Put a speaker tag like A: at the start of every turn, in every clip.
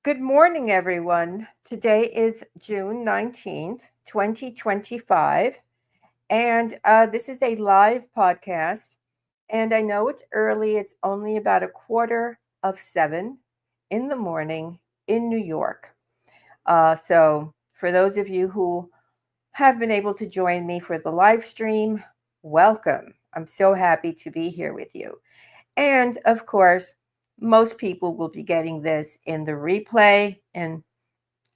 A: Good morning, everyone. Today is June 19th, 2025, and this is a live podcast. And I know it's early, it's only about 6:45 in the morning in New York. So, for those of you who have been able to join me for the live stream, welcome. I'm so happy to be here with you. And of course, most people will be getting this in the replay. And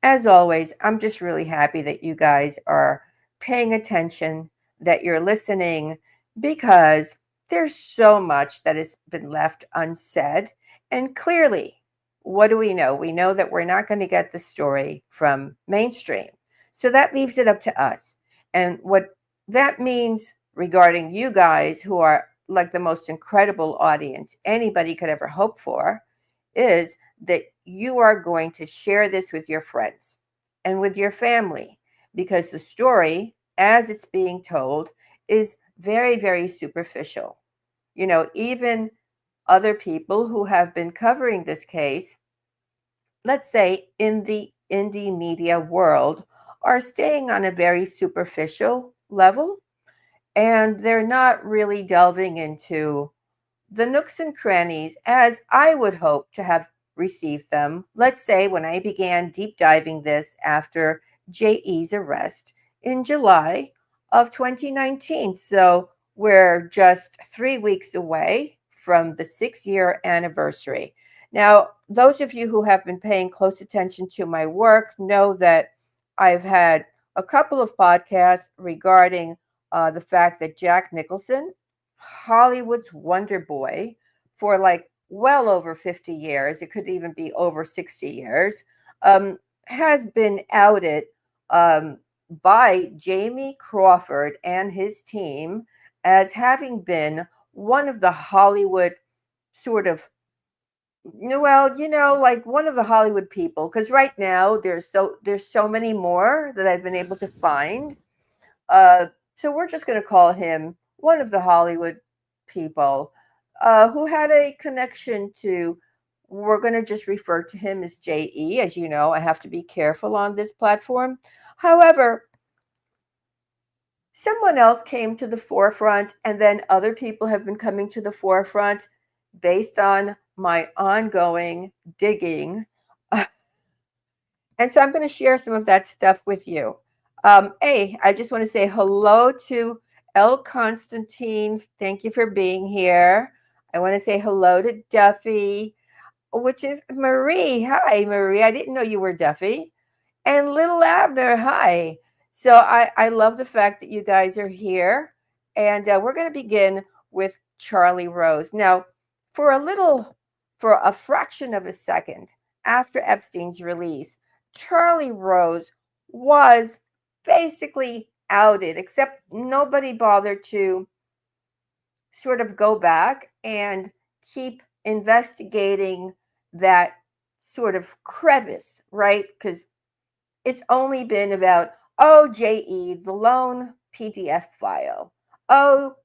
A: as always, I'm just really happy that you guys are paying attention, that you're listening, because there's so much that has been left unsaid. And clearly, what do we know? We know that we're not going to get the story from mainstream. So that leaves it up to us. And what that means regarding you guys, who are like the most incredible audience anybody could ever hope for, is that you are going to share this with your friends and with your family, because the story, as it's being told, is very, very superficial. Even other people who have been covering this case, let's say in the indie media world, are staying on a very superficial level, and they're not really delving into the nooks and crannies as I would hope to have received them, let's say when I began deep diving this after J.E.'s arrest in July of 2019. So we're just 3 weeks away from the 6-year anniversary. Now, those of you who have been paying close attention to my work know that I've had a couple of podcasts regarding the fact that Jack Nicholson, Hollywood's Wonder Boy, for like well over 50 years, it could even be over 60 years, has been outed um, by Jamie Crawford and his team as having been one of the Hollywood sort of, like one of the Hollywood people. Because right now there's so many more that I've been able to find. Uh, so we're just going to call him one of the Hollywood people who had a connection to. We're going to just refer to him as JE. As you know, I have to be careful on this platform. However, someone else came to the forefront, and then other people have been coming to the forefront based on my ongoing digging. And so I'm going to share some of that stuff with you. I just want to say hello to El Constantine. Thank you for being here. I want to say hello to Duffy, which is Marie. Hi, Marie. I didn't know you were Duffy. And Little Abner. Hi. So I love the fact that you guys are here. And we're going to begin with Charlie Rose. Now, for for a fraction of a second after Epstein's release, Charlie Rose was basically outed, except nobody bothered to sort of go back and keep investigating that sort of crevice, right? Because it's only been about, oh, JE, the lone PDF file. Oh,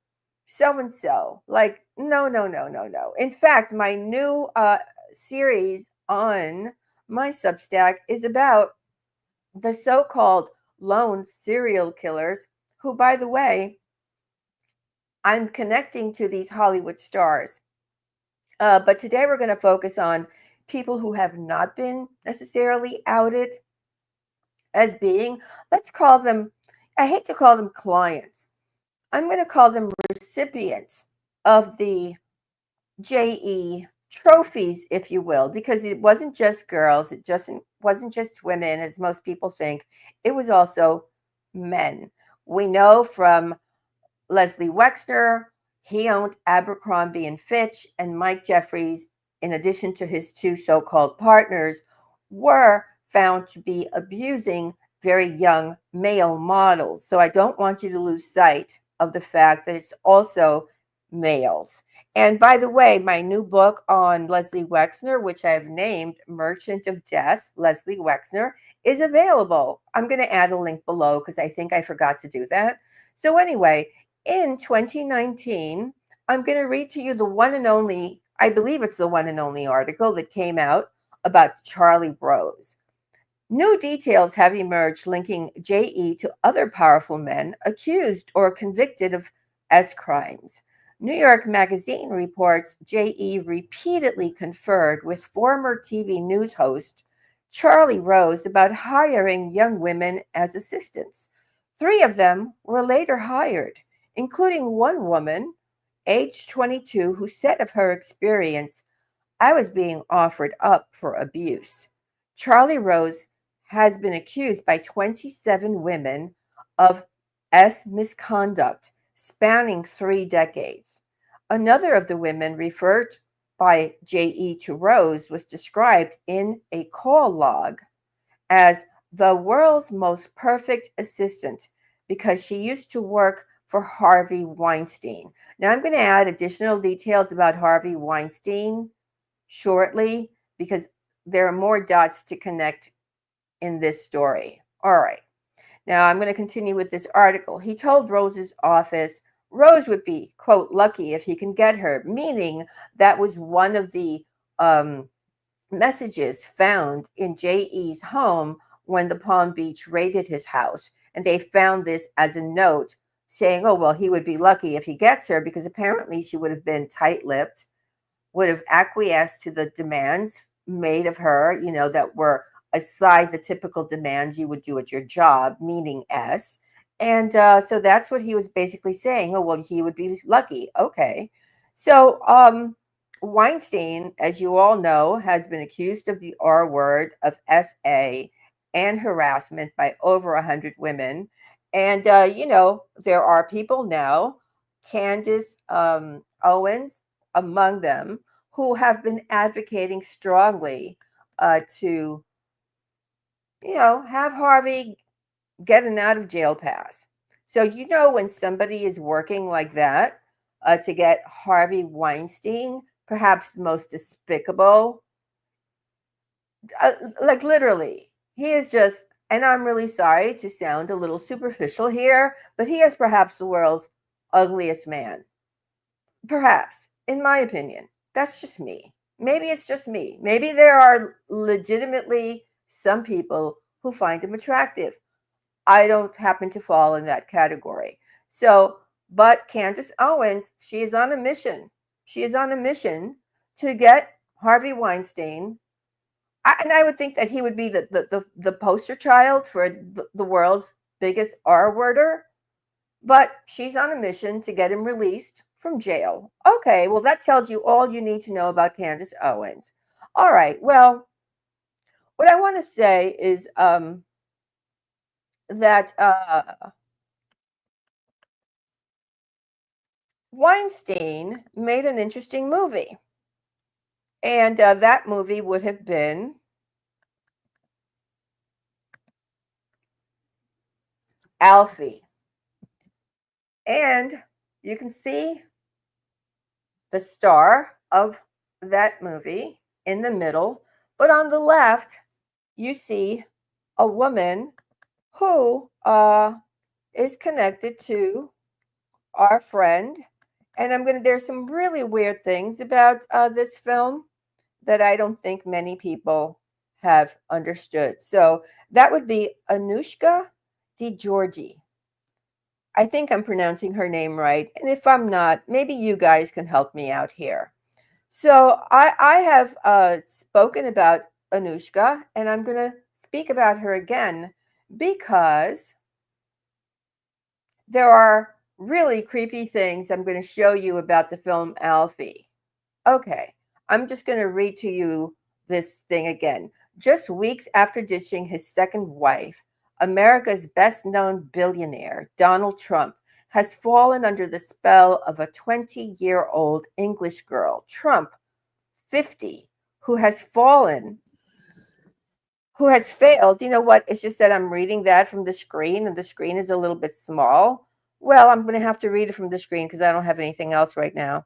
A: so and so. Like, no, no, no, no, no. In fact, my new series on my Substack is about the so called lone serial killers, who, by the way, I'm connecting to these Hollywood stars. But today we're going to focus on people who have not been necessarily outed as being, let's call them, I hate to call them clients. I'm going to call them recipients of the JE trophies, if you will, because it wasn't just girls, it just wasn't just women, as most people think. It was also men. We know from Leslie Wexner, he owned Abercrombie and Fitch, and Mike Jeffries, in addition to his two so-called partners, were found to be abusing very young male models. So I don't want you to lose sight of the fact that it's also males. And by the way, my new book on Leslie Wexner, which I've named Merchant of Death, Leslie Wexner, is available. I'm going to add a link below because I think I forgot to do that. So anyway, in 2019, I'm going to read to you the one and only, I believe it's the one and only article that came out about Charlie Rose. New details have emerged linking J.E. to other powerful men accused or convicted of S crimes. New York Magazine reports J.E. repeatedly conferred with former TV news host Charlie Rose about hiring young women as assistants. Three of them were later hired, including one woman, age 22, who said of her experience, I was being offered up for abuse. Charlie Rose has been accused by 27 women of S misconduct spanning 3 decades. Another of the women referred by J.E. to Rose was described in a call log as the world's most perfect assistant because she used to work for Harvey Weinstein. Now, I'm going to add additional details about Harvey Weinstein shortly because there are more dots to connect in this story. All right. Now I'm going to continue with this article. He told Rose's office Rose would be, quote, lucky if he can get her, meaning that was one of the messages found in J.E.'s home when the Palm Beach raided his house. And they found this as a note saying, oh, well, he would be lucky if he gets her because apparently she would have been tight-lipped, would have acquiesced to the demands made of her, that were aside the typical demands you would do at your job, meaning S. And so that's what he was basically saying. Oh, well, he would be lucky. Okay. So Weinstein, as you all know, has been accused of the R word, of SA, and harassment by over 100 women. And, there are people now, Candace Owens among them, who have been advocating strongly to, have Harvey get an out of jail pass. So, when somebody is working like that to get Harvey Weinstein, perhaps the most despicable, like literally, he is just, and I'm really sorry to sound a little superficial here, but he is perhaps the world's ugliest man. Perhaps, in my opinion. That's just me. Maybe it's just me. Maybe there are legitimately some people who find him attractive. I don't happen to fall in that category. So, but Candace Owens, she is on a mission. She is on a mission to get Harvey Weinstein. And I would think that he would be the poster child for the world's biggest R-worder. But she's on a mission to get him released from jail. Okay, well, that tells you all you need to know about Candace Owens. All right, well, what I want to say is that Weinstein made an interesting movie. And that movie would have been Alfie. And you can see the star of that movie in the middle. But on the left, you see a woman who is connected to our friend. And there's some really weird things about this film that I don't think many people have understood. So that would be Anushka DiGiorgi. I think I'm pronouncing her name right. And if I'm not, maybe you guys can help me out here. So I have spoken about Anushka, and I'm going to speak about her again because there are really creepy things I'm going to show you about the film Alfie. Okay, I'm just going to read to you this thing again. Just weeks after ditching his second wife, America's best-known billionaire, Donald Trump, has fallen under the spell of a 20-year-old English girl, Trump, 50, who has failed. You know what? It's just that I'm reading that from the screen, and the screen is a little bit small. Well, I'm going to have to read it from the screen because I don't have anything else right now.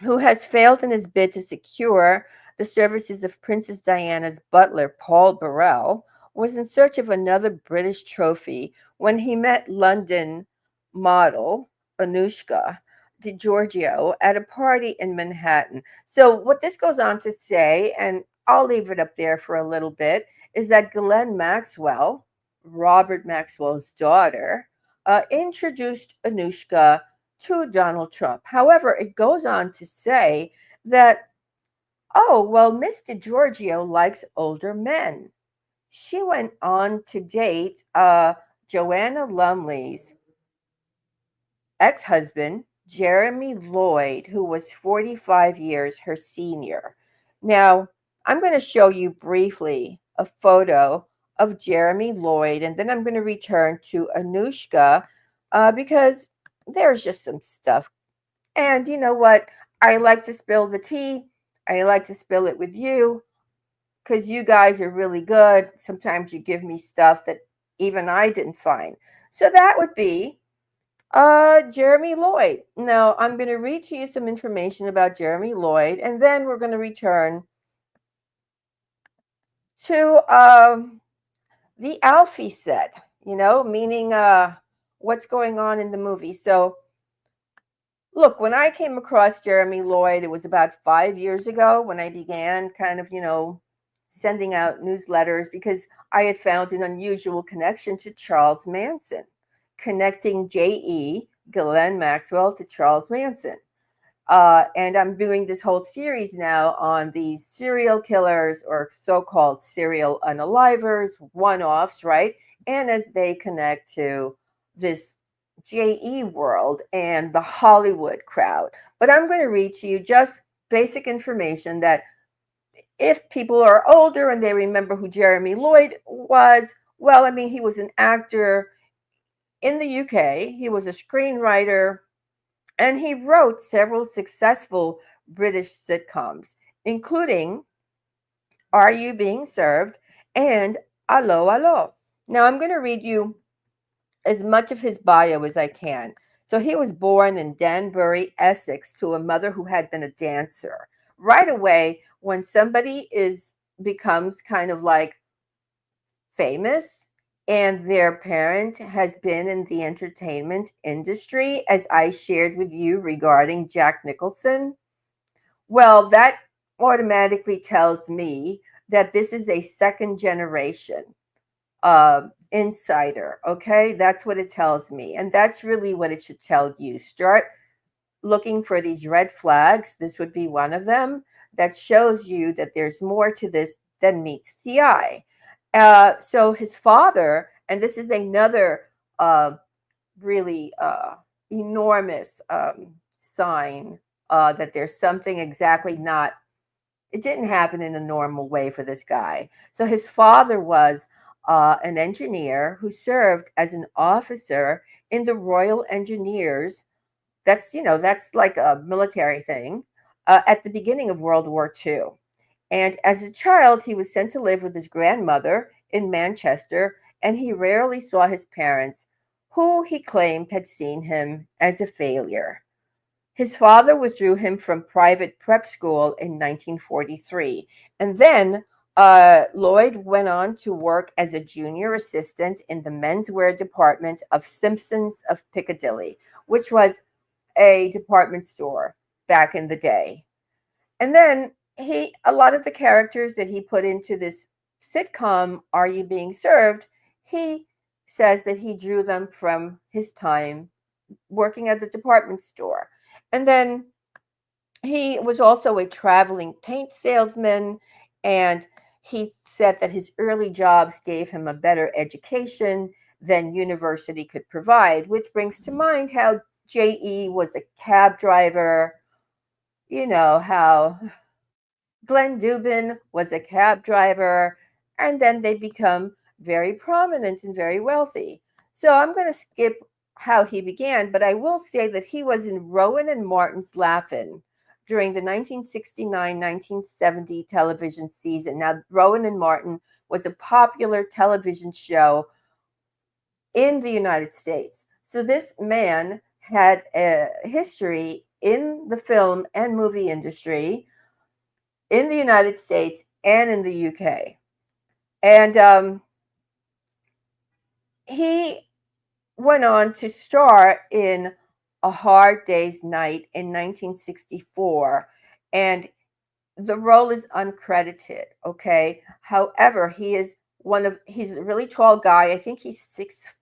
A: Who has failed in his bid to secure the services of Princess Diana's butler, Paul Burrell, was in search of another British trophy when he met London model Anushka. DiGiorgio at a party in Manhattan. So, what this goes on to say, and I'll leave it up there for a little bit, is that Ghislaine Maxwell, Robert Maxwell's daughter, introduced Anushka to Donald Trump. However, it goes on to say that, oh, well, Miss DiGiorgio likes older men. She went on to date Joanna Lumley's ex husband, Jeremy Lloyd, who was 45 years her senior. Now, I'm going to show you briefly a photo of Jeremy Lloyd, and then I'm going to return to Anushka because there's just some stuff. And you know what? I like to spill the tea. I like to spill it with you because you guys are really good. Sometimes you give me stuff that even I didn't find. So that would be Jeremy Lloyd. Now, I'm going to read to you some information about Jeremy Lloyd, and then we're going to return to the Alfie set, meaning what's going on in the movie. So, look, when I came across Jeremy Lloyd, it was about 5 years ago when I began kind of, sending out newsletters because I had found an unusual connection to Charles Manson, connecting J.E. Ghislaine Maxwell to Charles Manson. And I'm doing this whole series now on these serial killers or so called serial unalivers, one offs, right? And as they connect to this JE world and the Hollywood crowd. But I'm going to read to you just basic information that if people are older and they remember who Jeremy Lloyd was, well, I mean, he was an actor in the UK, he was a screenwriter, and he wrote several successful British sitcoms, including Are You Being Served and Allo Allo. Now, I'm going to read you as much of his bio as I can. So, he was born in Danbury, Essex, to a mother who had been a dancer. Right away, when somebody becomes kind of like famous and their parent has been in the entertainment industry, as I shared with you regarding Jack Nicholson, well, that automatically tells me that this is a second generation insider. Okay, that's what it tells me. And that's really what it should tell you. Start looking for these red flags. This would be one of them that shows you that there's more to this than meets the eye. So his father, and this is another uh, really enormous sign that there's something exactly not, it didn't happen in a normal way for this guy. So his father was an engineer who served as an officer in the Royal Engineers. That's like a military thing at the beginning of World War II. And as a child, he was sent to live with his grandmother in Manchester, and he rarely saw his parents, who he claimed had seen him as a failure. His father withdrew him from private prep school in 1943, and then Lloyd went on to work as a junior assistant in the menswear department of Simpsons of Piccadilly, which was a department store back in the day. And then a lot of the characters that he put into this sitcom, Are You Being Served? He says that he drew them from his time working at the department store. And then he was also a traveling paint salesman, and he said that his early jobs gave him a better education than university could provide, which brings to mind how J.E. was a cab driver, how Glenn Dubin was a cab driver, and then they become very prominent and very wealthy. So I'm going to skip how he began, but I will say that he was in Rowan and Martin's Laugh-In during the 1969-1970 television season. Now, Rowan and Martin was a popular television show in the United States. So this man had a history in the film and movie industry in the United States and in the UK. And he went on to star in A Hard Day's Night in 1964, and the role is uncredited, okay? However, he's a really tall guy. I think he's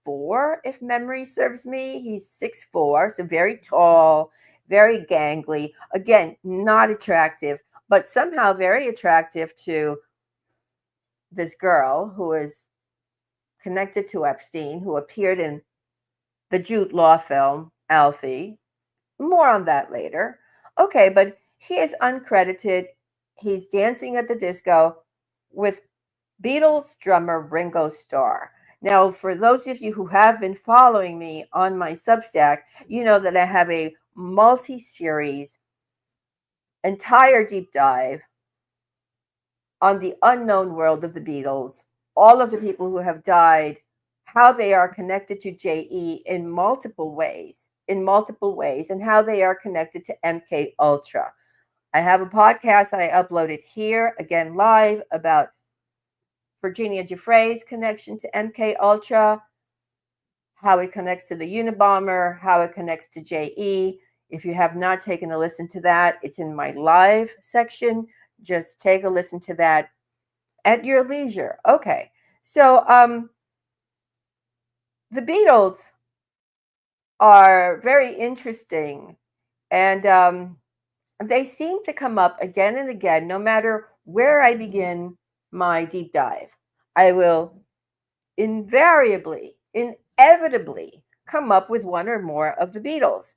A: 6'4", if memory serves me. He's 6'4", so very tall, very gangly. Again, not attractive, but somehow very attractive to this girl who is connected to Epstein, who appeared in the Jude Law film, Alfie. More on that later. Okay, but he is uncredited. He's dancing at the disco with Beatles drummer Ringo Starr. Now, for those of you who have been following me on my Substack, you know that I have a multi series, entire deep dive on the unknown world of the Beatles, all of the people who have died, how they are connected to JE in multiple ways, and how they are connected to MK Ultra. I have a podcast I uploaded here, again live, about Virginia Giuffre's connection to MK Ultra, how it connects to the Unabomber, how it connects to JE. If you have not taken a listen to that, it's in my live section. Just take a listen to that at your leisure. Okay, so the Beatles are very interesting, and they seem to come up again and again, no matter where I begin my deep dive. I will inevitably come up with one or more of the Beatles.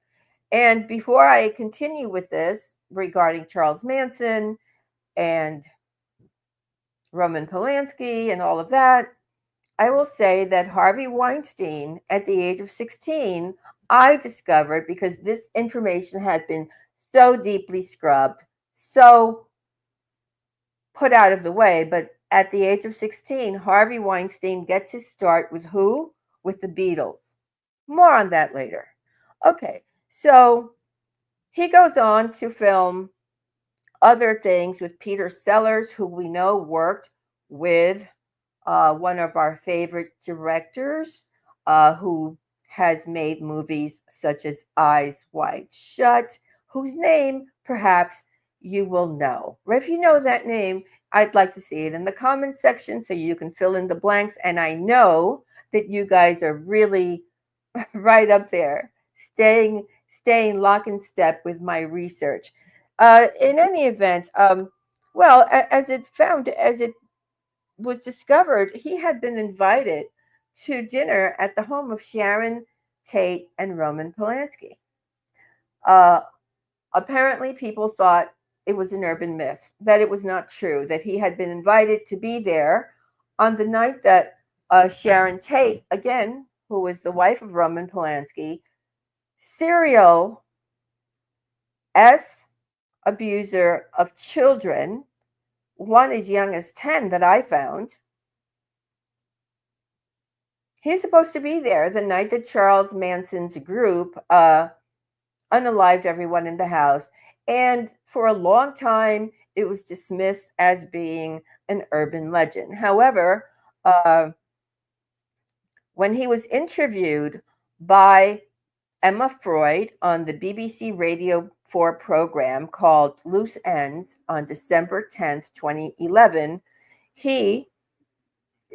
A: And before I continue with this regarding Charles Manson and Roman Polanski and all of that, I will say that Harvey Weinstein, at the age of 16, I discovered, because this information had been so deeply scrubbed, so put out of the way, but at the age of 16, Harvey Weinstein gets his start with who? With the Beatles. More on that later. Okay, so he goes on to film other things with Peter Sellers, who we know worked with one of our favorite directors, who has made movies such as Eyes Wide Shut, whose name perhaps you will know. Or if you know that name, I'd like to see it in the comments section so you can fill in the blanks. And I know that you guys are really right up there, staying lock and step with my research. In any event, as it was discovered, he had been invited to dinner at the home of Sharon Tate and Roman Polanski. Uh, Apparently, people thought it was an urban myth, that it was not true, that he had been invited to be there on the night that Sharon Tate, again, who was the wife of Roman Polanski, serial S abuser of children, one as young as 10 that I found. He's supposed to be there the night that Charles Manson's group unalived everyone in the house. And for a long time, it was dismissed as being an urban legend. However, when he was interviewed by Emma Freud on the BBC Radio 4 program called Loose Ends on December 10th, 2011, he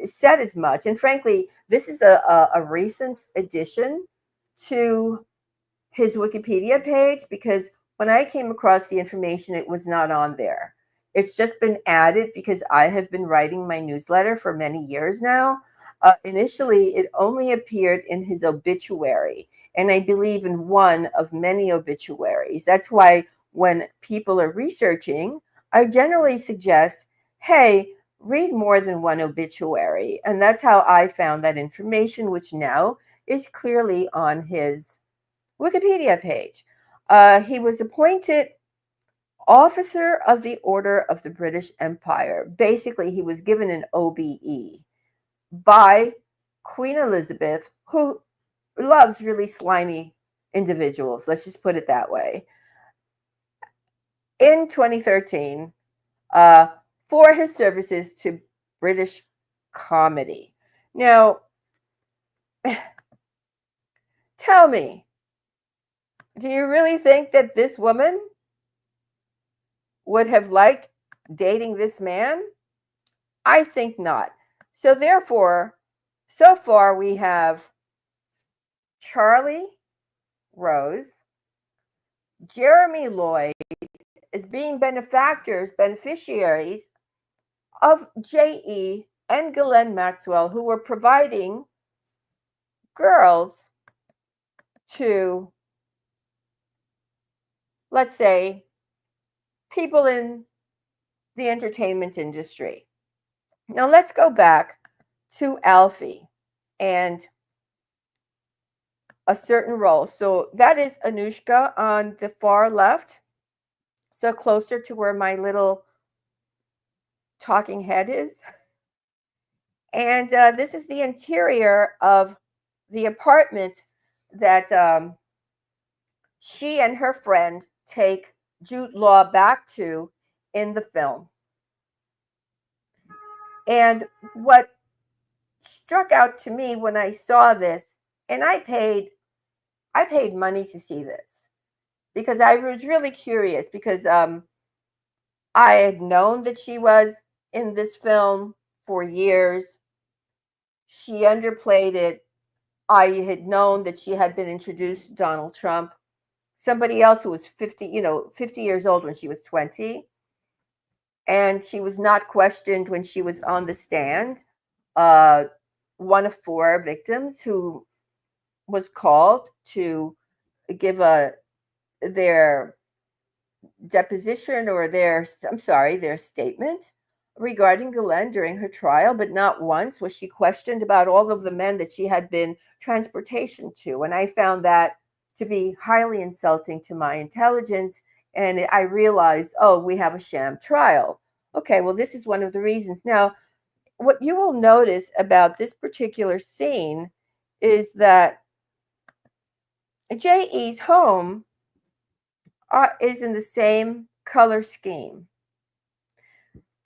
A: said as much. And frankly, this is a recent addition to his Wikipedia page, because when I came across the information, it was not on there. It's just been added because I have been writing my newsletter for many years now. Initially, it only appeared in his obituary, and I believe in one of many obituaries. That's why when people are researching, I generally suggest, hey, read more than one obituary. And that's how I found that information, which now is clearly on his Wikipedia page. He was appointed Officer of the Order of the British Empire. Basically, he was given an OBE by Queen Elizabeth, who loves really slimy individuals. Let's just put it that way. In 2013, for his services to British comedy. Now, tell me, Do you really think that this woman would have liked dating this man? I think not. So, therefore, so far we have Charlie Rose, Jeremy Lloyd as being beneficiaries of J.E. and Ghislaine Maxwell, who were providing girls to, let's say, people in the entertainment industry. Now, let's go back to Alfie and a certain role. So, that is Anushka on the far left, so closer to where my little talking head is. And this is the interior of the apartment that she and her friend take Jude Law back to in the film. And what struck out to me when I saw this, and I paid money to see this because I was really curious because I had known that she was in this film for years. She underplayed it. I had known that she had been introduced to Donald Trump, somebody else who was 50 years old when she was 20. And she was not questioned when she was on the stand. Uh, one of four victims who was called to give their deposition or their statement regarding Ghislaine during her trial, but not once was she questioned about all of the men that she had been transportation to. And I found that to be highly insulting to my intelligence. And I realized, oh, we have a sham trial. Okay, well, this is one of the reasons. Now, what you will notice about this particular scene is that J.E.'s home is in the same color scheme.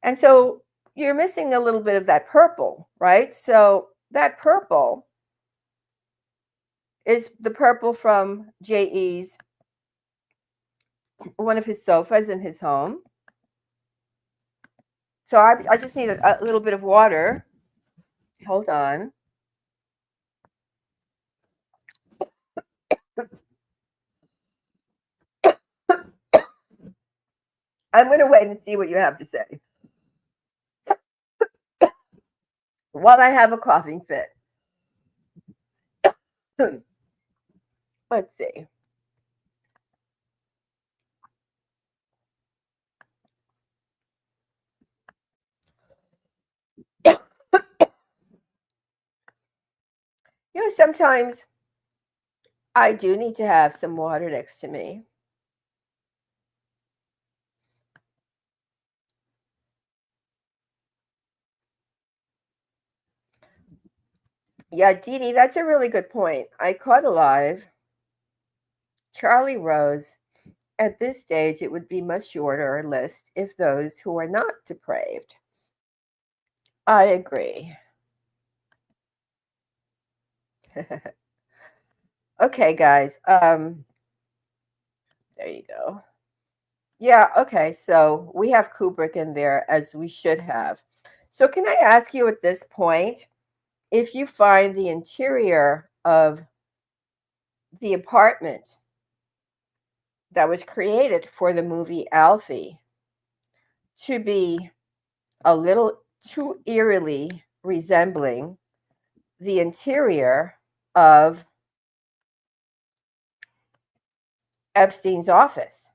A: And so you're missing a little bit of that purple, right? So that purple is the purple from J.E.'s, one of his sofas in his home. So I just need a little bit of water. Hold on. I'm going to wait and see what you have to say while I have a coughing fit. Let's see. Sometimes I do need to have some water next to me. Yeah, Dee Dee, that's a really good point. I caught alive Charlie Rose. At this stage, it would be much shorter list if those who are not depraved. I agree. Okay, guys. There you go. Yeah, okay. So we have Kubrick in there as we should have. So can I ask you at this point if you find the interior of the apartment that was created for the movie Alfie to be a little too eerily resembling the interior of Epstein's office?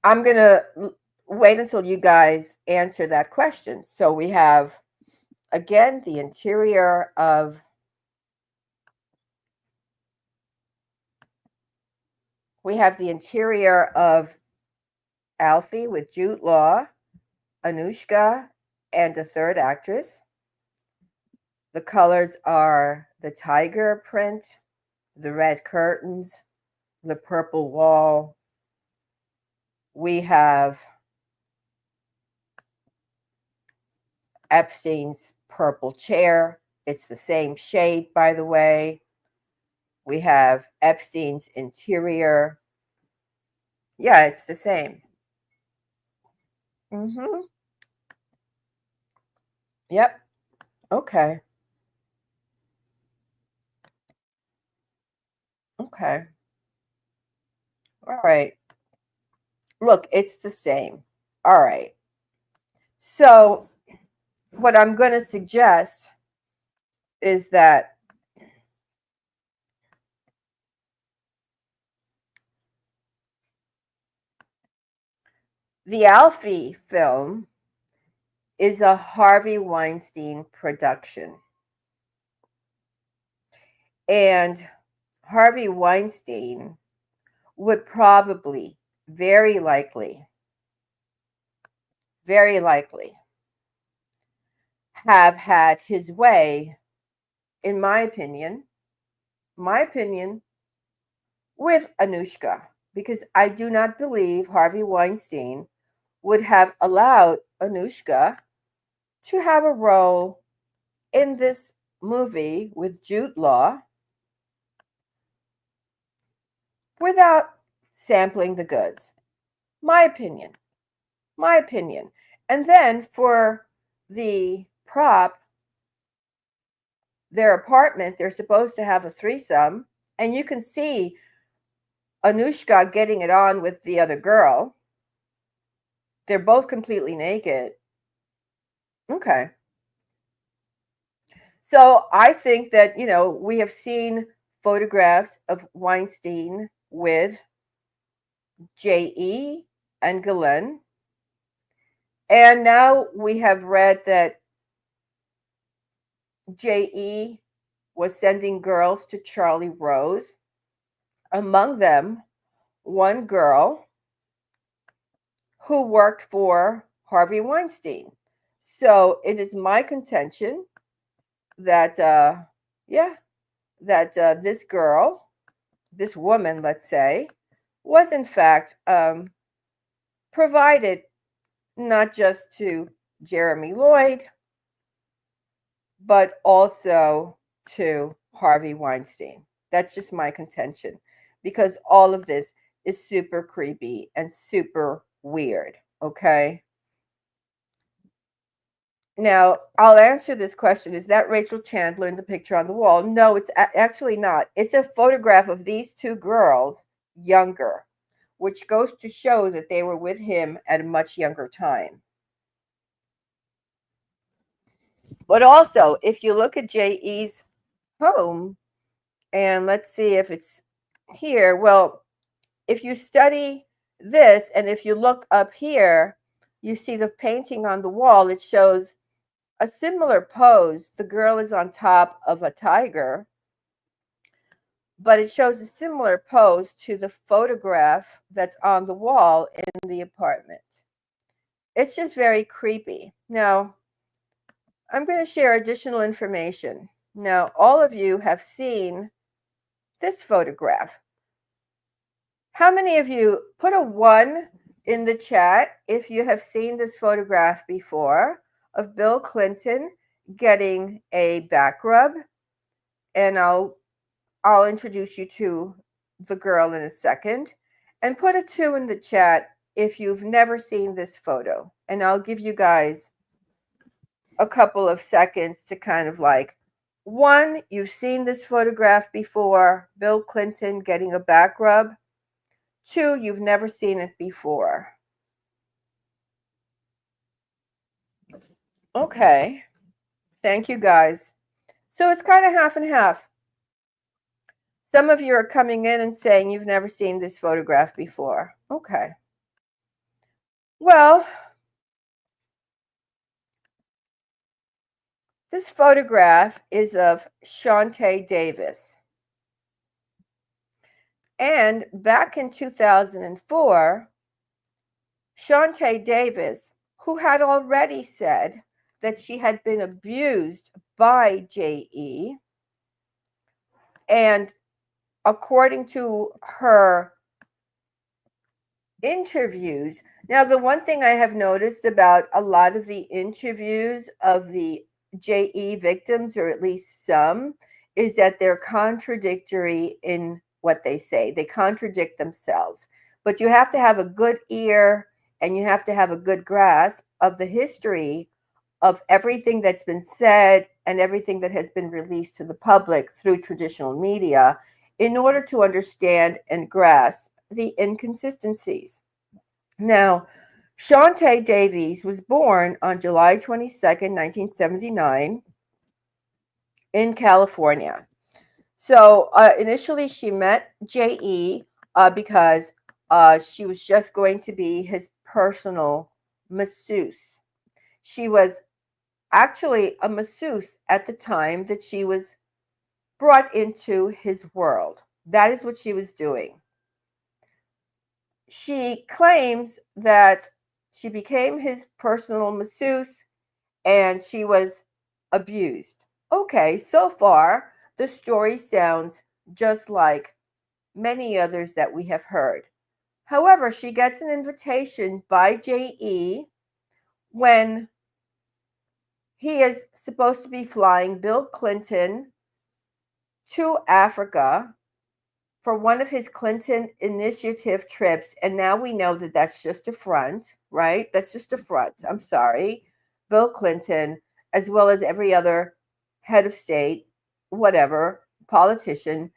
A: I'm going to wait until you guys answer that question. So we have, again, the interior of Alfie with Jude Law, Anushka, and a third actress. The colors are the tiger print, the red curtains, the purple wall. We have Epstein's purple chair. It's the same shade, by the way. We have Epstein's interior. Yeah, it's the same. Mm-hmm. Yep. Okay. Okay. All right. Look, it's the same. All right. So, what I'm going to suggest is that the Alfie film is a Harvey Weinstein production. And Harvey Weinstein would probably, very likely, have had his way, in my opinion, with Anushka, because I do not believe Harvey Weinstein would have allowed Anushka to have a role in this movie with Jude Law without sampling the goods. My opinion. My opinion. And then for the prop, their apartment, they're supposed to have a threesome, and you can see Anushka getting it on with the other girl. They're both completely naked. Okay. So I think that, we have seen photographs of Weinstein with J.E. and Galen. And now we have read that J.E. was sending girls to Charlie Rose. Among them, one girl who worked for Harvey Weinstein. So it is my contention that, yeah, that this girl, this woman, let's say, was in fact provided not just to Jeremy Lloyd, but also to Harvey Weinstein. That's just my contention, because all of this is super creepy and super weird. Okay. Now, I'll answer this question. Is that Rachel Chandler in the picture on the wall? No, it's actually not. It's a photograph of these two girls, younger, which goes to show that they were with him at a much younger time. But also, if you look at J.E.'s home, and let's see if it's here. Well, if you study this and if you look up here, you see the painting on the wall. It shows a similar pose. The girl is on top of a tiger, but it shows a similar pose to the photograph that's on the wall in the apartment. It's just very creepy. Now, I'm going to share additional information. Now, all of you have seen this photograph. How many of you put a 1 in the chat if you have seen this photograph before of Bill Clinton getting a back rub? And I'll introduce you to the girl in a second. And put a 2 in the chat if you've never seen this photo. And I'll give you guys a couple of seconds to kind of like, 1, you've seen this photograph before, Bill Clinton getting a back rub. 2, you've never seen it before. Okay. Thank you, guys. So it's kind of half and half. Some of you are coming in and saying you've never seen this photograph before. Okay. Well, this photograph is of Shantae Davis. And back in 2004, Shantae Davis, who had already said that she had been abused by J.E., and according to her interviews, now the one thing I have noticed about a lot of the interviews of the J.E. victims, or at least some, is that they're contradictory in what they say. They contradict themselves. But you have to have a good ear and you have to have a good grasp of the history of everything that's been said and everything that has been released to the public through traditional media in order to understand and grasp the inconsistencies. Now, Shantae Davies was born on July 22nd, 1979, in California. So initially, she met J.E. Because she was just going to be his personal masseuse. She was actually a masseuse at the time that she was brought into his world. That is what she was doing. She claims that she became his personal masseuse and she was abused. Okay, so far, the story sounds just like many others that we have heard. However, she gets an invitation by J.E. when he is supposed to be flying Bill Clinton to Africa for one of his Clinton initiative trips. And now we know that that's just a front, right? That's just a front. I'm sorry. Bill Clinton, as well as every other head of state, whatever, politician,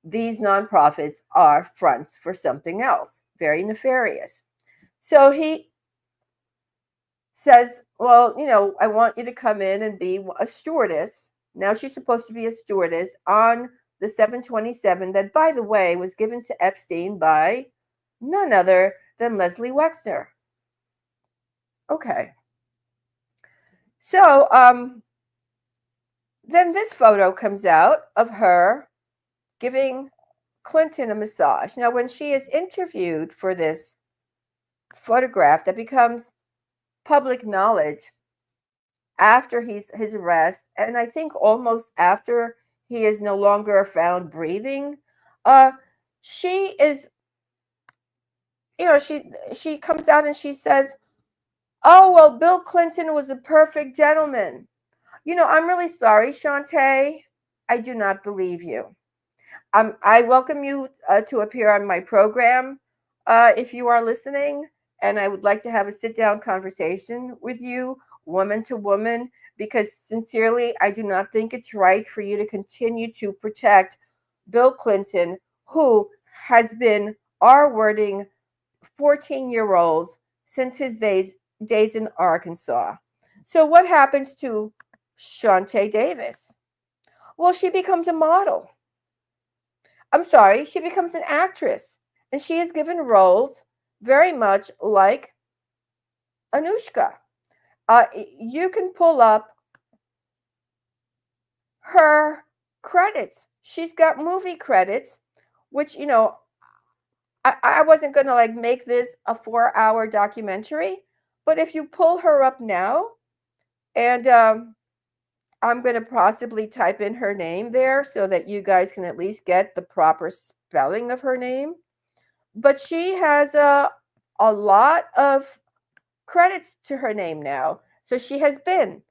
A: these nonprofits are fronts for something else, very nefarious. So he says, well, I want you to come in and be a stewardess. Now she's supposed to be a stewardess on the 727 that, by the way, was given to Epstein by none other than Leslie Wexner. Okay. So then this photo comes out of her giving Clinton a massage. Now, when she is interviewed for this photograph that becomes public knowledge after his arrest, and I think almost after he is no longer found breathing, uh, she is, she comes out and she says, "Oh well, Bill Clinton was a perfect gentleman." I'm really sorry, Shantae. I do not believe you. I welcome you to appear on my program if you are listening, and I would like to have a sit down conversation with you, woman to woman, because sincerely, I do not think it's right for you to continue to protect Bill Clinton, who has been R wording 14-year-olds since his days in Arkansas. So, what happens to Shantae Davis? Well, she becomes a model. I'm sorry, she becomes an actress. And she is given roles very much like Anushka. You can pull up her credits. She's got movie credits, which, I wasn't going to like make this a 4-hour documentary. But if you pull her up now, and I'm going to possibly type in her name there so that you guys can at least get the proper spelling of her name. But she has a lot of credits to her name now. So she has been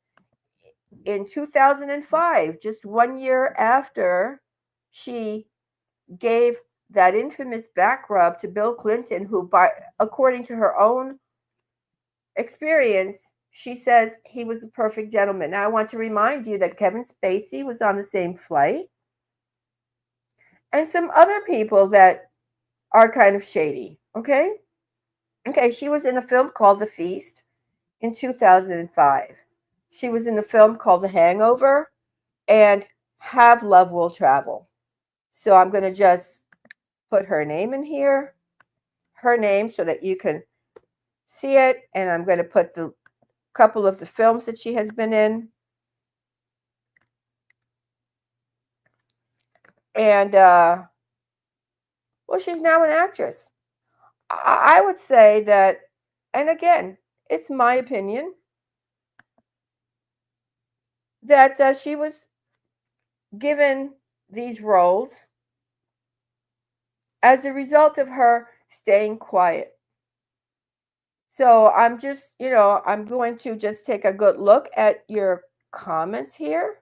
A: in 2005, just 1 year after she gave that infamous back rub to Bill Clinton, who, according to her own experience, she says he was a perfect gentleman. Now, I want to remind you that Kevin Spacey was on the same flight, and some other people that are kind of shady. Okay. She was in a film called The Feast in 2005. She was in a film called The Hangover and Have Love Will Travel. So I'm going to just put her name in here, her name, so that you can see it. And I'm going to put the couple of the films that she has been in. And, well, she's now an actress. I would say that, and again, it's my opinion, that she was given these roles as a result of her staying quiet. So I'm just, I'm going to just take a good look at your comments here.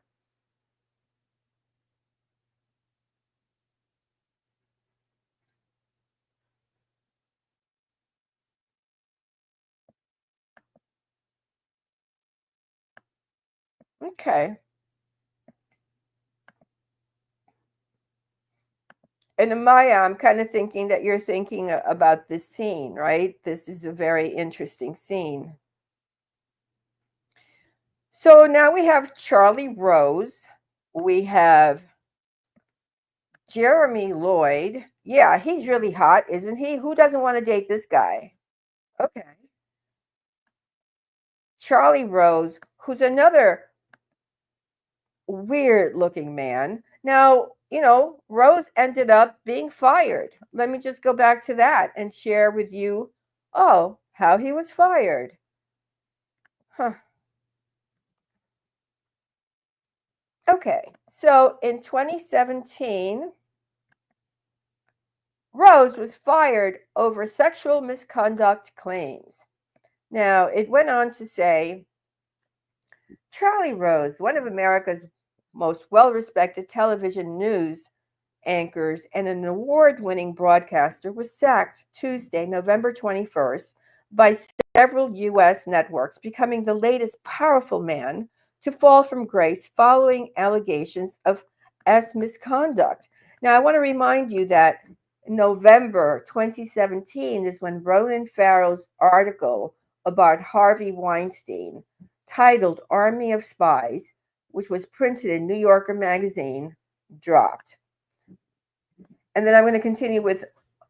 A: Okay. And Maya, I'm kind of thinking that you're thinking about this scene, right? This is a very interesting scene. So now we have Charlie Rose. We have Jeremy Lloyd. Yeah, he's really hot, isn't he? Who doesn't want to date this guy? Okay. Charlie Rose, who's another weird looking man. Now, Rose ended up being fired. Let me just go back to that and share with you, how he was fired. Huh. Okay, so in 2017, Rose was fired over sexual misconduct claims. Now, it went on to say Charlie Rose, one of America's most well respected television news anchors and an award winning broadcaster, was sacked Tuesday, November 21st, by several U.S. networks, becoming the latest powerful man to fall from grace following allegations of misconduct. Now, I want to remind you that November 2017 is when Ronan Farrow's article about Harvey Weinstein, titled Army of Spies, which was printed in New Yorker magazine, dropped. And then I'm going to continue with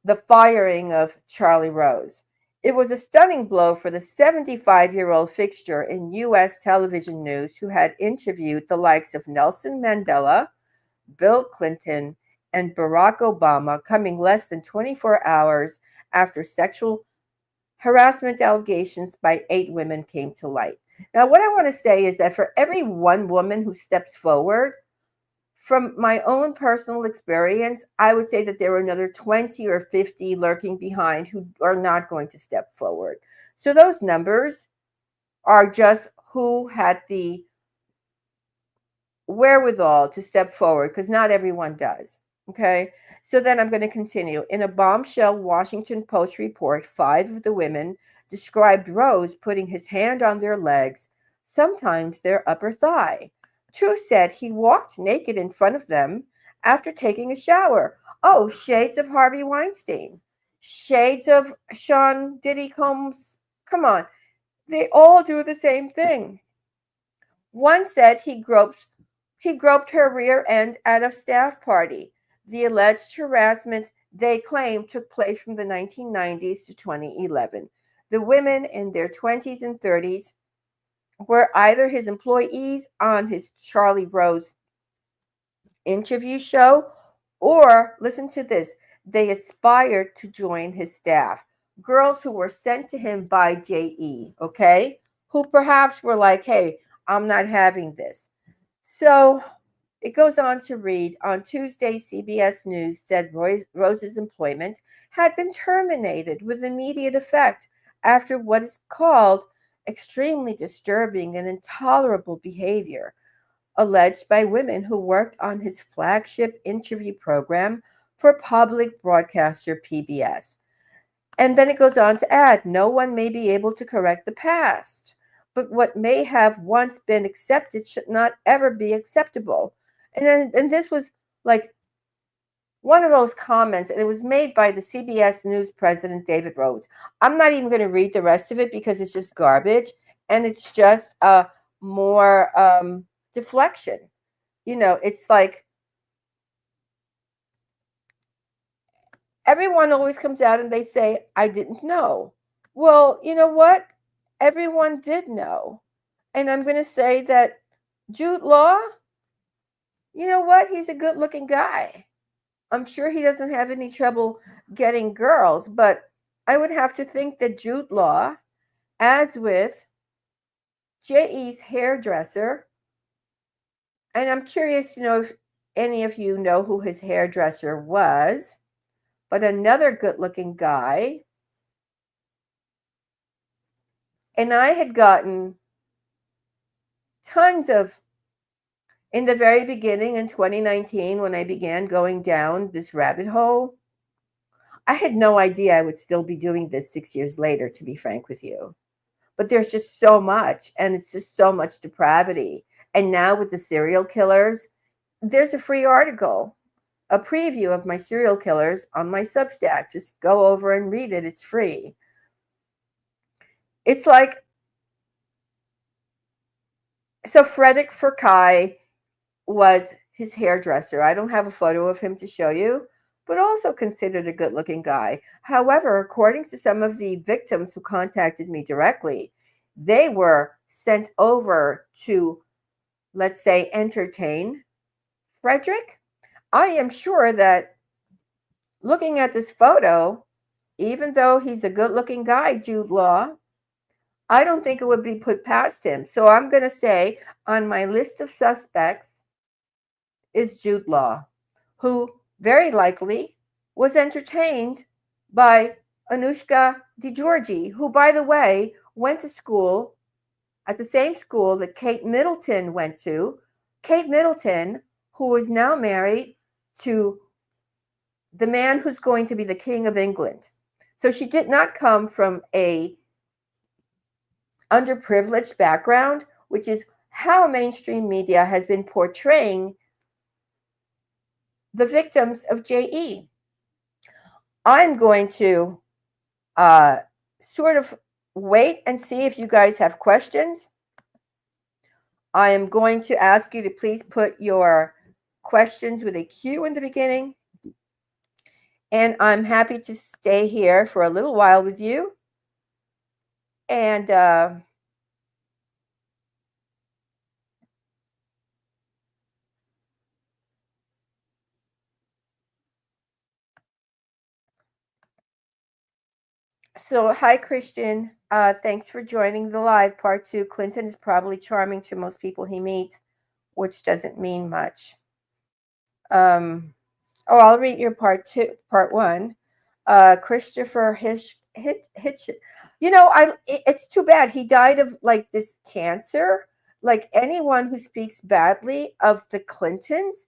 A: the firing of Charlie Rose. It was a stunning blow for the 75-year-old fixture in U.S. television news who had interviewed the likes of Nelson Mandela, Bill Clinton, and Barack Obama, coming less than 24 hours after sexual harassment allegations by 8 women came to light. Now, what I want to say is that for every one woman who steps forward, from my own personal experience, I would say that there are another 20 or 50 lurking behind who are not going to step forward. So those numbers are just who had the wherewithal to step forward, because not everyone does. Okay. So then I'm going to continue. In a bombshell Washington Post report, 5 of the women described Rose putting his hand on their legs, sometimes their upper thigh. 2 said he walked naked in front of them after taking a shower. Oh, shades of Harvey Weinstein. Shades of Sean Diddy Combs. Come on. They all do the same thing. One said he groped her rear end at a staff party. The alleged harassment, they claim, took place from the 1990s to 2011. The women in their 20s and 30s were either his employees on his Charlie Rose interview show, or, listen to this, they aspired to join his staff. Girls who were sent to him by JE, okay? Who perhaps were like, hey, I'm not having this. So it goes on to read, on Tuesday, CBS News said Rose's employment had been terminated with immediate effect after what is called extremely disturbing and intolerable behavior alleged by women who worked on his flagship interview program for public broadcaster PBS. And then it goes on to add, no one may be able to correct the past, but what may have once been accepted should not ever be acceptable. And this was like one of those comments, and it was made by the CBS News president, David Rhodes. I'm not even going to read the rest of it because it's just garbage, and it's just more deflection. It's like everyone always comes out and they say, I didn't know. Well, you know what? Everyone did know. And I'm going to say that Jude Law, you know what? He's a good looking guy. I'm sure he doesn't have any trouble getting girls, but I would have to think that Jude Law, as with J.E.'s hairdresser, and I'm curious to know if any of you know who his hairdresser was, but another good looking guy. And I had gotten tons of, in the very beginning in 2019, when I began going down this rabbit hole, I had no idea I would still be doing this 6 years later, to be frank with you. But there's just so much, and it's just so much depravity. And now with the serial killers, there's a free article, a preview of my serial killers on my Substack. Just go over and read it. It's free. It's like, so Frederick Furkai was his hairdresser. I don't have a photo of him to show you, but also considered a good looking guy. However, according to some of the victims who contacted me directly, they were sent over to, let's say, entertain Frederick. I am sure that looking at this photo, even though he's a good looking guy, Jude Law, I don't think it would be put past him. So I'm going to say on my list of suspects is Jude Law, who very likely was entertained by Anushka DiGiorgi, who, by the way, went to school at the same school that Kate Middleton went to. Kate Middleton, who is now married to the man who's going to be the King of England. So she did not come from a underprivileged background, which is how mainstream media has been portraying the victims of JE. I'm going to sort of wait and see if you guys have questions. I am going to ask you to please put your questions with a Q in the beginning. And I'm happy to stay here for a little while with you. And so, hi, Christian. Thanks for joining the live part 2. Clinton is probably charming to most people he meets, which doesn't mean much. I'll read your part 1. Christopher Hitch. It's too bad he died of like this cancer. Like anyone who speaks badly of the Clintons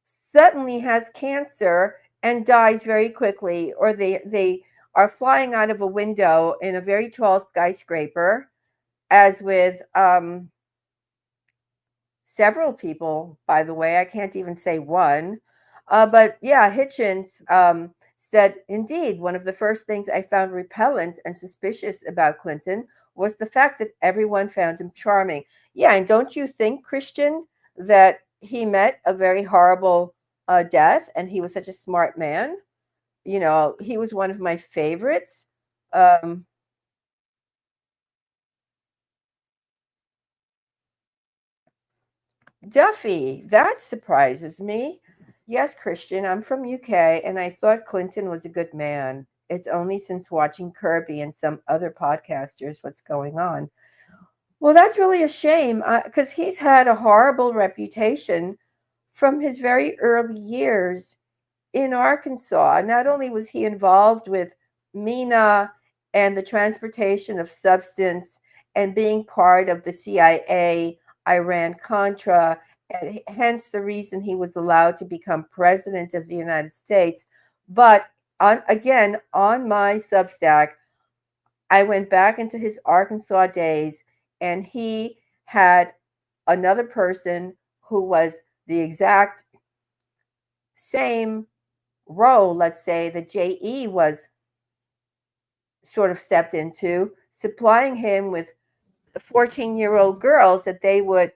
A: suddenly has cancer and dies very quickly, or they are flying out of a window in a very tall skyscraper, as with several people, by the way. I can't even say one. But yeah, Hitchens said, indeed, one of the first things I found repellent and suspicious about Clinton was the fact that everyone found him charming. Yeah, and don't you think, Christian, that he met a very horrible death, and he was such a smart man? You know, he was one of my favorites. Duffy, that surprises me. Yes, Christian, I'm from UK, and I thought Clinton was a good man. It's only since watching Kirby and some other podcasters what's going on. Well, that's really a shame because he's had a horrible reputation from his very early years in Arkansas. Not only was he involved with MENA and the transportation of substance and being part of the CIA, Iran Contra, and hence the reason he was allowed to become president of the United States. But again, on my Substack, I went back into his Arkansas days, and he had another person who was the exact same role, let's say, that JE was sort of stepped into, supplying him with 14-year-old girls that they would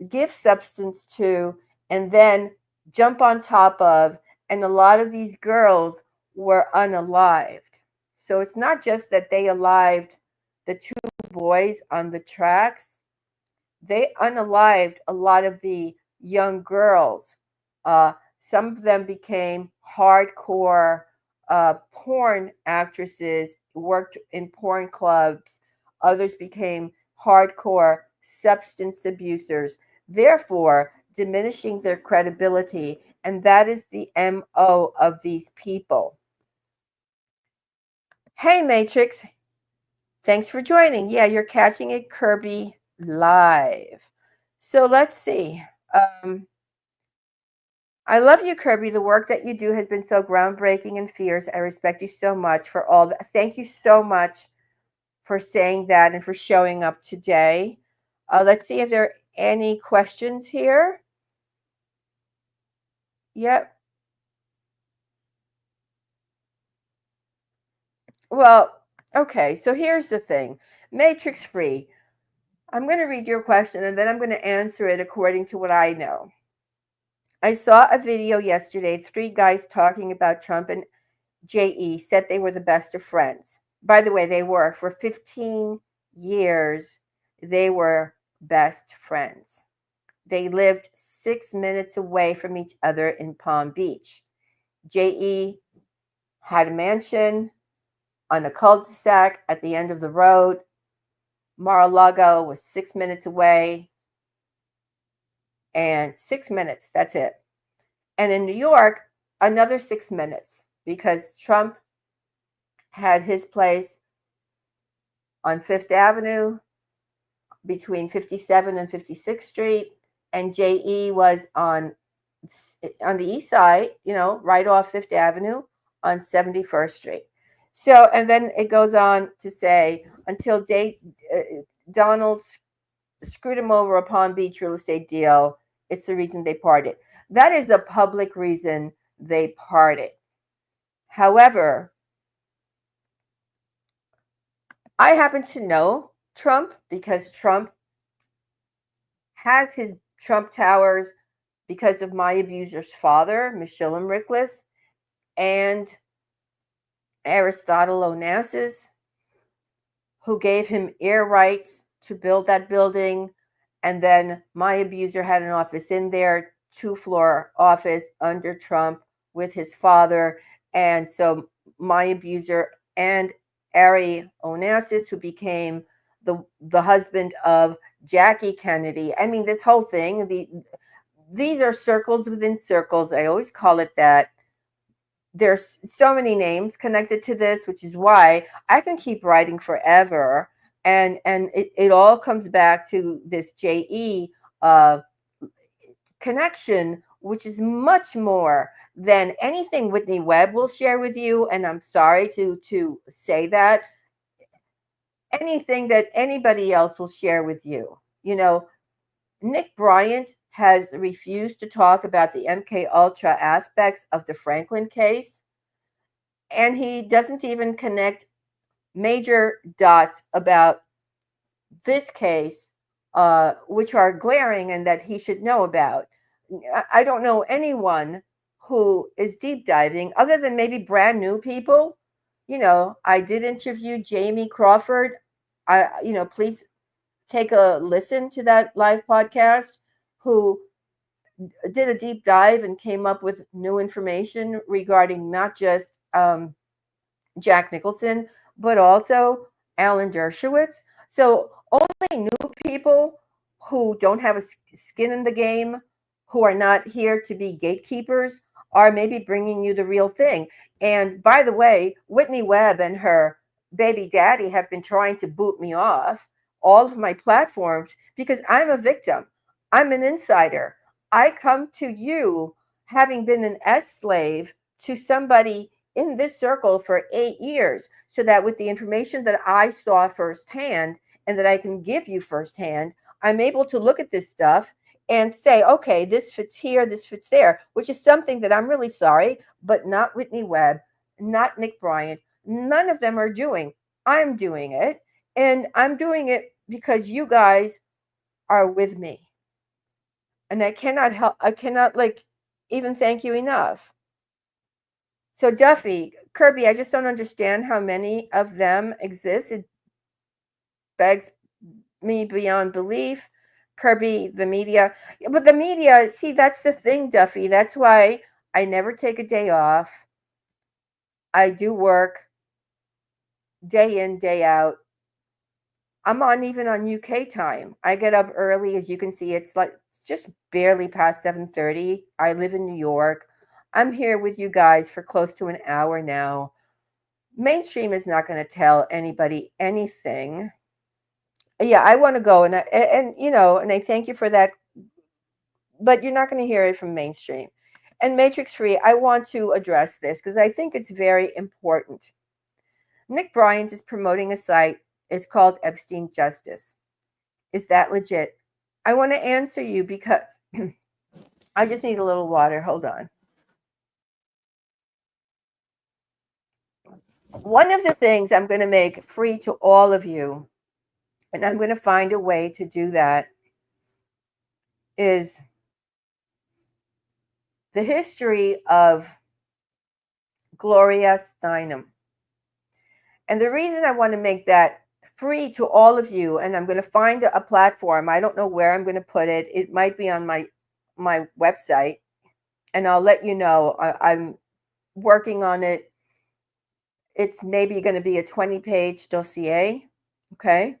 A: give substance to and then jump on top of. And a lot of these girls were unalived. So it's not just that they alived the 2 boys on the tracks, they unalived a lot of the young girls. Some of them became hardcore porn actresses, worked in porn clubs. Others became hardcore substance abusers, therefore diminishing their credibility. And that is the MO of these people. Hey, Matrix. Thanks for joining. Yeah, you're catching it, Kirby, live. So let's see. I love you, Kirby. The work that you do has been so groundbreaking and fierce. I respect you so much for all that. Thank you so much for saying that and for showing up today. Let's see if there are any questions here. Yep. Well, okay, so here's the thing. Matrix free. I'm going to read your question and then I'm going to answer it according to what I know. I saw a video yesterday, three guys talking about Trump and JE said they were the best of friends. By the way, they were. For 15 years, they were best friends. They lived 6 minutes away from each other in Palm Beach. JE had a mansion on a cul-de-sac at the end of the road. Mar-a-Lago was 6 minutes away. And 6 minutes, that's it. And in New York, another 6 minutes because Trump had his place on Fifth Avenue between 57 and 56th Street, and JE was on the east side, right off Fifth Avenue on 71st Street. So, and then it goes on to say until Donald screwed him over a Palm Beach real estate deal, it's the reason they parted. That is a public reason they parted. However, I happen to know Trump because Trump has his Trump Towers because of my abuser's father, Mishullam Rickless, and Aristotle Onassis, who gave him air rights to build that building. And then my abuser had an office in there, 2-floor office under Trump with his father. And so my abuser and Ari Onassis, who became the husband of Jackie Kennedy. I mean, this whole thing, these are circles within circles. I always call it that. There's so many names connected to this, which is why I can keep writing forever. And it all comes back to this JE connection, which is much more than anything Whitney Webb will share with you. And I'm sorry to say that. Anything that anybody else will share with you. Nick Bryant has refused to talk about the MK Ultra aspects of the Franklin case, and he doesn't even connect major dots about this case, which are glaring and that he should know about. I don't know anyone who is deep diving other than maybe brand new people. I did interview Jamie Crawford. Please take a listen to that live podcast, who did a deep dive and came up with new information regarding not just Jack Nicholson, but also Alan Dershowitz. So only new people who don't have a skin in the game, who are not here to be gatekeepers, are maybe bringing you the real thing. And by the way, Whitney Webb and her baby daddy have been trying to boot me off all of my platforms because I'm a victim. I'm an insider. I come to you having been an S-slave to somebody in this circle for 8 years, so that with the information that I saw firsthand and that I can give you firsthand, I'm able to look at this stuff and say, okay, this fits here, this fits there, which is something that I'm really sorry, but not Whitney Webb, not Nick Bryant, none of them are doing. I'm doing it, and I'm doing it because you guys are with me. And I cannot even thank you enough. So Duffy, Kirby, I just don't understand how many of them exist. It begs me beyond belief. Kirby, the media. But the media, see, that's the thing, Duffy. That's why I never take a day off. I do work day in, day out. I'm even on UK time. I get up early, as you can see. It's just barely past 7:30. I live in New York. I'm here with you guys for close to an hour now. Mainstream is not going to tell anybody anything. Yeah, I want to go, and I thank you for that. But you're not going to hear it from mainstream. And Matrix Free, I want to address this because I think it's very important. Nick Bryant is promoting a site. It's called Epstein Justice. Is that legit? I want to answer you because I just need a little water. Hold on. One of the things I'm going to make free to all of you, and I'm going to find a way to do that, is the history of Gloria Steinem. And the reason I want to make that free to all of you, and I'm going to find a platform. I don't know where I'm going to put it. It might be on my website, and I'll let you know. I'm working on it. It's maybe going to be a 20-page dossier, okay?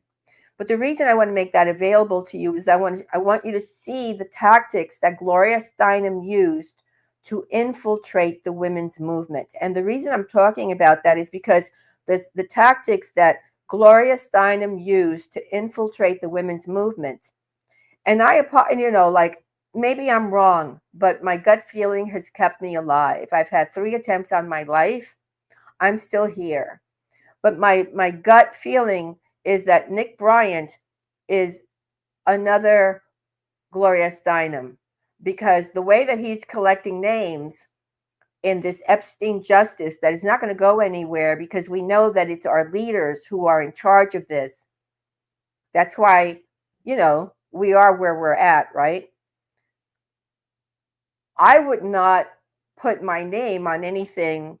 A: But the reason I want to make that available to you is I want you to see the tactics that Gloria Steinem used to infiltrate the women's movement. And the reason I'm talking about that is because the tactics that Gloria Steinem used to infiltrate the women's movement. And like, maybe I'm wrong, but my gut feeling has kept me alive. I've had 3 attempts on my life. I'm still here. But my gut feeling is that Nick Bryant is another Gloria Steinem, because the way that he's collecting names in this Epstein justice that is not going to go anywhere, because we know that it's our leaders who are in charge of this. That's why, we are where we're at, right? I would not put my name on anything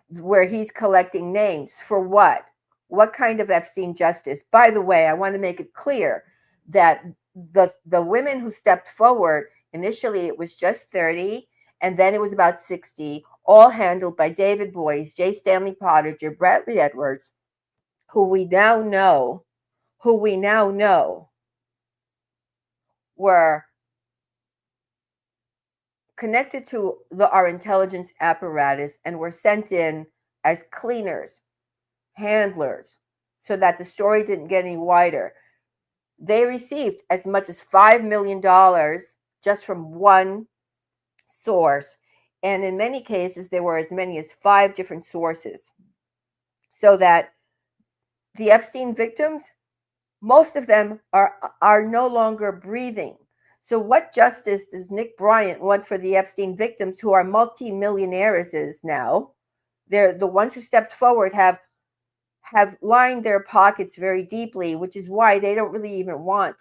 A: where he's collecting names. For what? What kind of Epstein justice? By the way, I want to make it clear that the women who stepped forward, initially it was just 30, and then it was about 60, all handled by David Boies, J. Stanley Pottinger, Bradley Edwards, who we now know were connected to our intelligence apparatus and were sent in as cleaners, handlers, so that the story didn't get any wider. They received as much as $5 million just from one source. And in many cases, there were as many as 5 different sources. So that the Epstein victims, most of them are no longer breathing. So what justice does Nick Bryant want for the Epstein victims, who are multimillionaires now? They're the ones who stepped forward have lined their pockets very deeply, which is why they don't really even want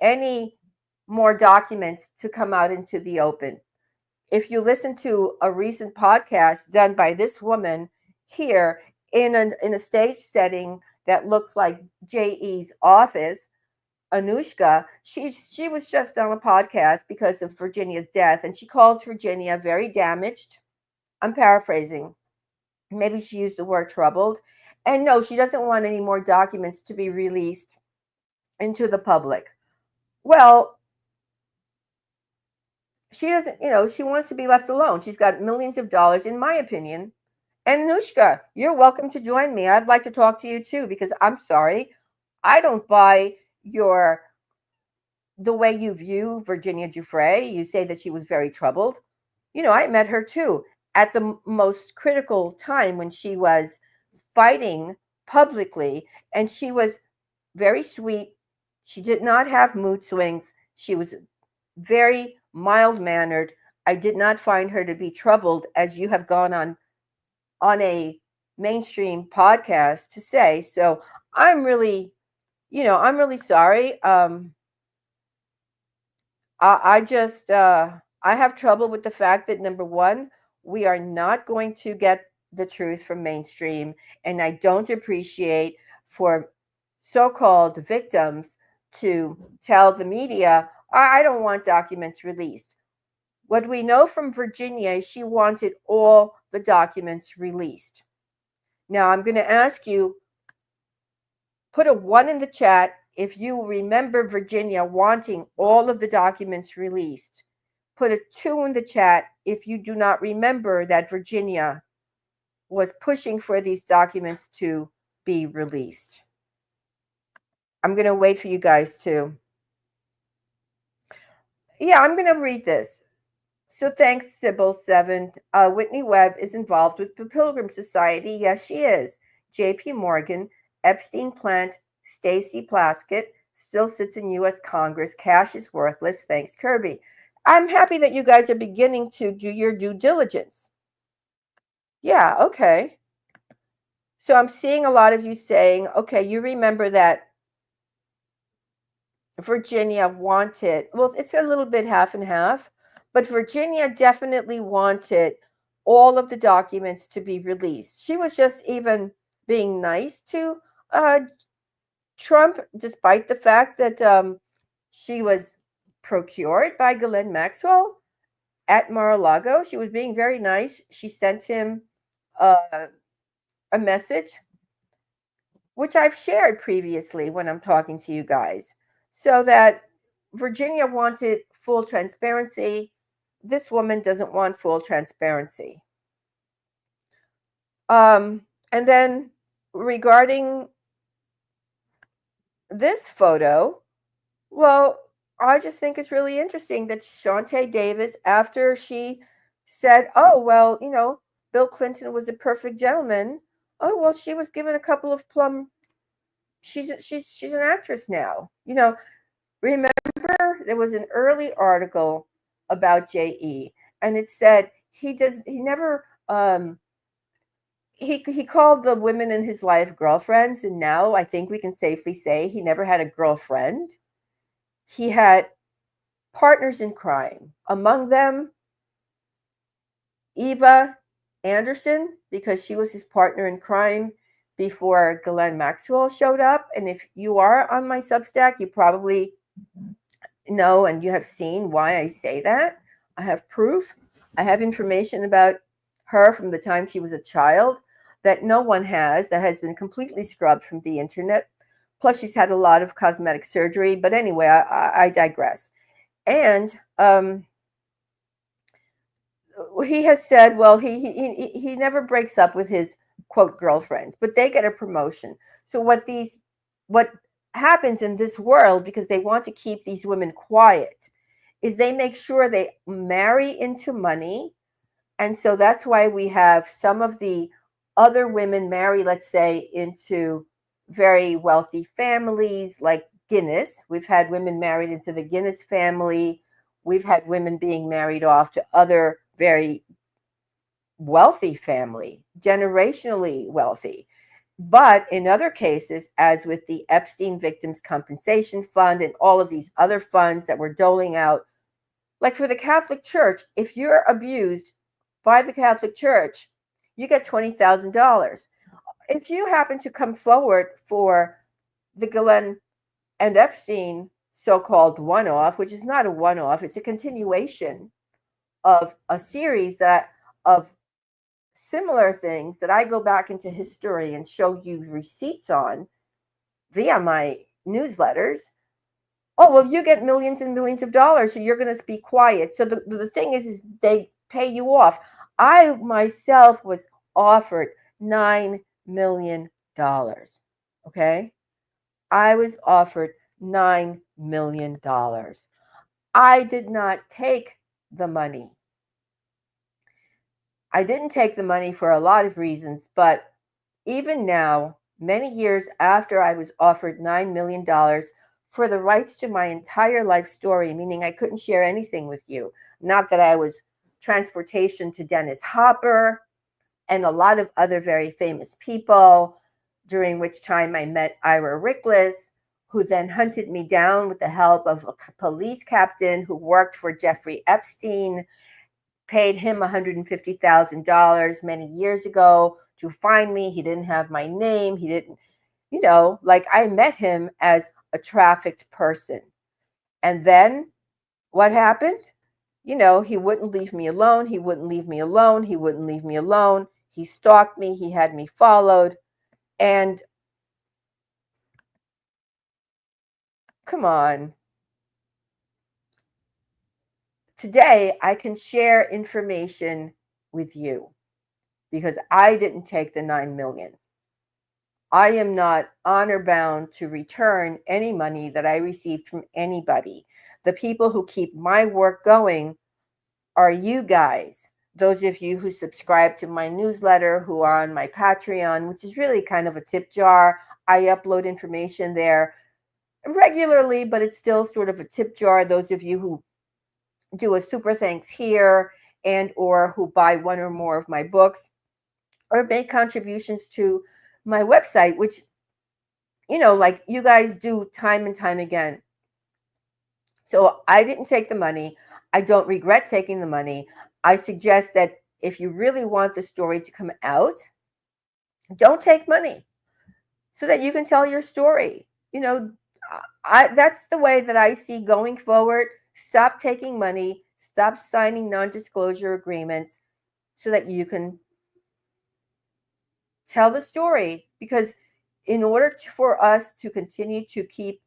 A: any more documents to come out into the open. If you listen to a recent podcast done by this woman here in a stage setting that looks like J.E.'s office, Anushka, she was just on a podcast because of Virginia's death, and she calls Virginia very damaged. I'm paraphrasing. Maybe she used the word troubled. And no, she doesn't want any more documents to be released into the public. Well, she doesn't, she wants to be left alone. She's got millions of dollars, in my opinion. And Anushka, you're welcome to join me. I'd like to talk to you too, because I'm sorry, I don't buy the way you view Virginia Giuffre. You say that she was very troubled. I met her too at the most critical time when she was fighting publicly, and she was very sweet. She did not have mood swings. She was very mild-mannered. I did not find her to be troubled, as you have gone on a mainstream podcast to say. So I'm really sorry. I just I have trouble with the fact that, number one, we are not going to get the truth from mainstream, and I don't appreciate for so-called victims to tell the media, I don't want documents released. What we know from Virginia is she wanted all the documents released. Now, I'm going to ask you, put a 1 in the chat if you remember Virginia wanting all of the documents released. Put a 2 in the chat if you do not remember that Virginia was pushing for these documents to be released. I'm going to wait for you guys to. Yeah, I'm going to read this. So thanks, Sybil7. Whitney Webb is involved with the Pilgrim Society. Yes, she is. J.P. Morgan, Epstein Plant, Stacy Plaskett, still sits in U.S. Congress. Cash is worthless. Thanks, Kirby. I'm happy that you guys are beginning to do your due diligence. Yeah, okay. So I'm seeing a lot of you saying, okay, you remember that Virginia wanted, well, it's a little bit half and half, but Virginia definitely wanted all of the documents to be released. She was just even being nice to uh, Trump, despite the fact that she was procured by Ghislaine Maxwell at Mar-a-Lago. She was being very nice. She sent him uh, a message, which I've shared previously when I'm talking to you guys, so that Virginia wanted full transparency. This woman doesn't want full transparency. And then regarding this photo, well, I just think it's really interesting that Shantae Davis, after she said, oh, well, Bill Clinton was a perfect gentleman. Oh, well, she was given a couple of plum. She's an actress now. Remember there was an early article about JE, and it said he never he called the women in his life girlfriends, and now I think we can safely say he never had a girlfriend. He had partners in crime, among them Eva Anderson, because she was his partner in crime before Ghislaine Maxwell showed up. And if you are on my Substack, you probably know and you have seen why I say that. I have proof. I have information about her from the time she was a child that no one has, that has been completely scrubbed from the internet. Plus, she's had a lot of cosmetic surgery. But anyway, I digress. And he has said, well, he never breaks up with his quote girlfriends, but they get a promotion. So what happens in this world, because they want to keep these women quiet, is they make sure they marry into money. And so that's why we have some of the other women marry, let's say, into very wealthy families like Guinness. We've had women married into the Guinness family. We've had women being married off to other very wealthy family, generationally wealthy. But in other cases, as with the Epstein Victims Compensation Fund and all of these other funds that were doling out, like for the Catholic Church, if you're abused by the Catholic Church, you get $20,000. If you happen to come forward for the Ghislaine and Epstein so-called one-off, which is not a one-off, it's a continuation of a series of similar things that I go back into history and show you receipts on via my newsletters. Oh, well, you get millions and millions of dollars, so you're going to be quiet. So the thing is they pay you off. I myself was offered $9 million. Okay? I was offered $9 million. I did not take the money. I didn't take the money for a lot of reasons, but even now, many years after I was offered $9 million for the rights to my entire life story, meaning I couldn't share anything with you, not that I was transportation to Dennis Hopper and a lot of other very famous people, during which time I met Ira Rickless, who then hunted me down with the help of a police captain who worked for Jeffrey Epstein, paid him $150,000 many years ago to find me. He didn't have my name. He didn't, like I met him as a trafficked person. And then what happened? He wouldn't leave me alone. He wouldn't leave me alone. He wouldn't leave me alone. He stalked me. He had me followed. And come on. Today, I can share information with you because I didn't take the $9 million. I am not honor bound to return any money that I received from anybody. The people who keep my work going are you guys. Those of you who subscribe to my newsletter, who are on my Patreon, which is really kind of a tip jar. I upload information there regularly, but it's still sort of a tip jar. Those of you who do a super thanks here and or who buy one or more of my books or make contributions to my website, which, like you guys do time and time again. So I didn't take the money. I don't regret taking the money. I suggest that if you really want the story to come out, don't take money so that you can tell your story. That's the way that I see going forward. Stop taking money, stop signing non-disclosure agreements so that you can tell the story, because in order for us to continue to keep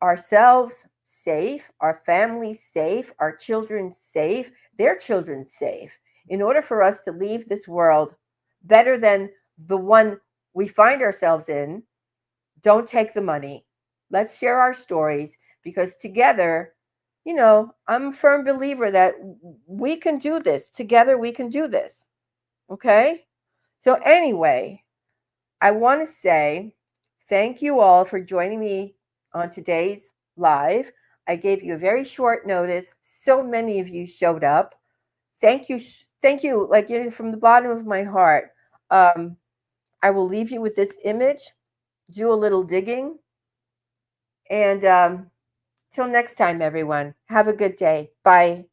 A: ourselves safe, our families safe, our children safe, their children safe, in order for us to leave this world better than the one we find ourselves in, don't take the money. Let's share our stories, because together, I'm a firm believer that we can do this. Together we can do this. Okay? So anyway, I want to say thank you all for joining me on today's live. I gave you a very short notice. So many of you showed up. Thank you. Thank you. Like, from the bottom of my heart. I will leave you with this image. Do a little digging. And till next time, everyone, have a good day. Bye.